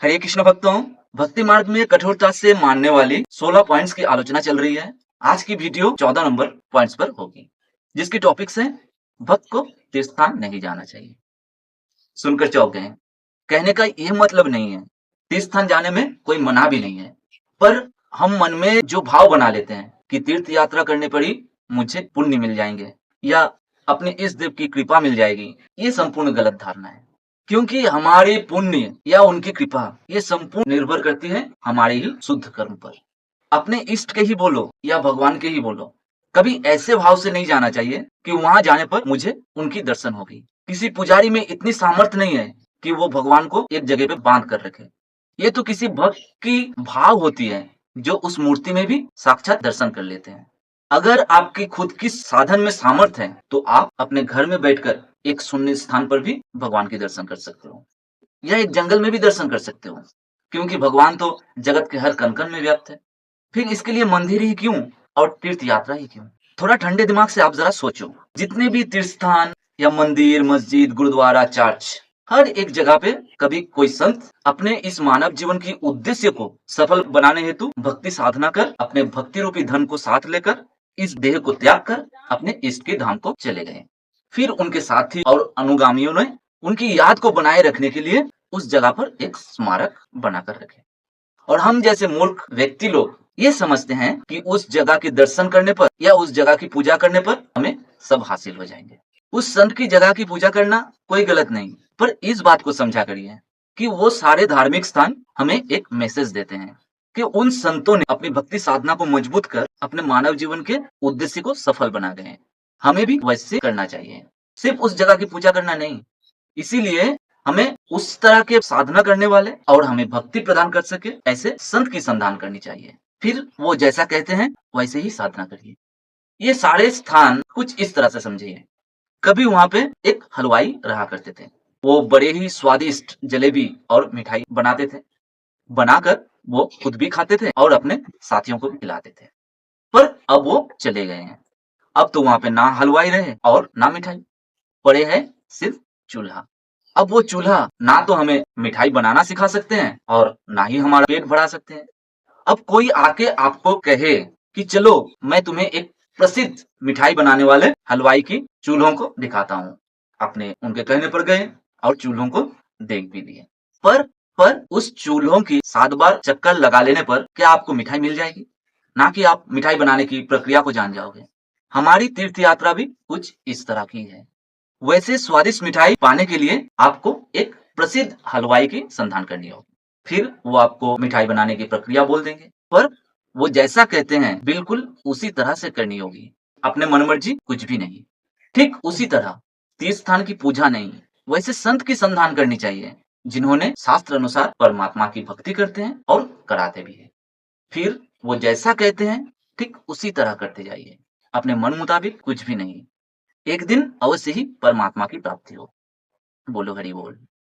हरे कृष्ण भक्तों, भक्ति मार्ग में कठोरता से मानने वाली 16 पॉइंट्स की आलोचना चल रही है। आज की वीडियो 14 नंबर पॉइंट्स पर होगी, जिसकी टॉपिक्स है भक्त को तीर्थ स्थान नहीं जाना चाहिए। सुनकर चौंक गए। कहने का ये मतलब नहीं है तीर्थ स्थान जाने में कोई मना भी नहीं है, पर हम मन में जो भाव बना लेते हैं कि तीर्थ यात्रा करने पर ही मुझे पुण्य मिल जाएंगे या अपने इष्ट देव की कृपा मिल जाएगी, ये संपूर्ण गलत धारणा है। क्योंकि हमारे पुण्य या उनकी कृपा ये संपूर्ण निर्भर करती है हमारे ही शुद्ध कर्म पर। अपने इष्ट के ही बोलो या भगवान के ही बोलो, कभी ऐसे भाव से नहीं जाना चाहिए कि वहां जाने पर मुझे उनकी दर्शन होगी। किसी पुजारी में इतनी सामर्थ्य नहीं है कि वो भगवान को एक जगह पे बांध कर रखे। ये तो किसी भक्त की भाव होती है जो उस मूर्ति में भी साक्षात दर्शन कर लेते हैं। अगर आपकी खुद की साधन में सामर्थ्य है तो आप अपने घर में बैठकर एक शून्य स्थान पर भी भगवान के दर्शन कर सकते हो या एक जंगल में भी दर्शन कर सकते हो, क्योंकि भगवान तो जगत के हर कण-कण में व्याप्त है। फिर इसके लिए मंदिर ही क्यों और तीर्थ यात्रा ही क्यों? थोड़ा ठंडे दिमाग से आप जरा सोचो, जितने भी तीर्थ स्थान या मंदिर, मस्जिद, गुरुद्वारा, चर्च, हर एक जगह पे कभी कोई संत अपने इस मानव जीवन की उद्देश्य को सफल बनाने हेतु भक्ति साधना कर अपने भक्ति रूपी धन को साथ लेकर इस देह को त्याग कर अपने इष्ट के धाम को चले गए। फिर उनके साथी और अनुगामियों ने उनकी याद को बनाए रखने के लिए उस जगह पर एक स्मारक बनाकर रखे। और हम जैसे मूर्ख व्यक्ति लोग ये समझते हैं कि उस जगह के दर्शन करने पर या उस जगह की पूजा करने पर हमें सब हासिल हो जाएंगे। उस संत की जगह की पूजा करना कोई गलत नहीं, पर इस बात को समझा करिए कि वो सारे धार्मिक स्थान हमें एक मैसेज देते हैं कि उन संतों ने अपनी भक्ति साधना को मजबूत कर अपने मानव जीवन के उद्देश्य को सफल बना गए हैं। हमें भी वैसे करना चाहिए, सिर्फ उस जगह की पूजा करना नहीं। इसीलिए हमें उस तरह के साधना करने वाले और हमें भक्ति प्रदान कर सके ऐसे संत की संधान करनी चाहिए। फिर वो जैसा कहते हैं वैसे ही साधना करिए। ये सारे स्थान कुछ इस तरह से समझिए। कभी वहां पे एक हलवाई रहा करते थे। वो बड़े ही स्वादिष्ट जलेबी और मिठाई बनाते थे। बनाकर वो खुद भी खाते थे और अपने साथियों को भी खिलाते थे। पर अब वो चले गए हैं। अब तो वहां पे ना हलवाई रहे और ना मिठाई, पड़े है सिर्फ चूल्हा। अब वो चूल्हा ना तो हमें मिठाई बनाना सिखा सकते हैं और ना ही हमारा पेट भरा सकते हैं। अब कोई आके आपको कहे कि चलो मैं तुम्हें एक प्रसिद्ध मिठाई बनाने वाले हलवाई की चूल्हों को दिखाता हूँ। आपने उनके कहने पर गए और चूल्हों को देख भी लिए। पर उस चूल्हों की 7 बार चक्कर लगा लेने पर क्या आपको मिठाई मिल जाएगी? ना कि आप मिठाई बनाने की प्रक्रिया को जान जाओगे। हमारी तीर्थ यात्रा भी कुछ इस तरह की है। वैसे स्वादिष्ट मिठाई पाने के लिए आपको एक प्रसिद्ध हलवाई की संधान करनी होगी। फिर वो आपको मिठाई बनाने की प्रक्रिया बोल देंगे, पर वो जैसा कहते हैं बिल्कुल उसी तरह से करनी होगी। अपने मनमर्जी कुछ भी नहीं। ठीक उसी तरह तीर्थ स्थान की पूजा नहीं, वैसे संत की संधान करनी चाहिए, जिन्होंने शास्त्र अनुसार परमात्मा की भक्ति करते हैं और कराते भी हैं। फिर वो जैसा कहते हैं ठीक उसी तरह करते जाइए। अपने मन मुताबिक कुछ भी नहीं। एक दिन अवश्य ही परमात्मा की प्राप्ति हो। बोलो हरि बोल।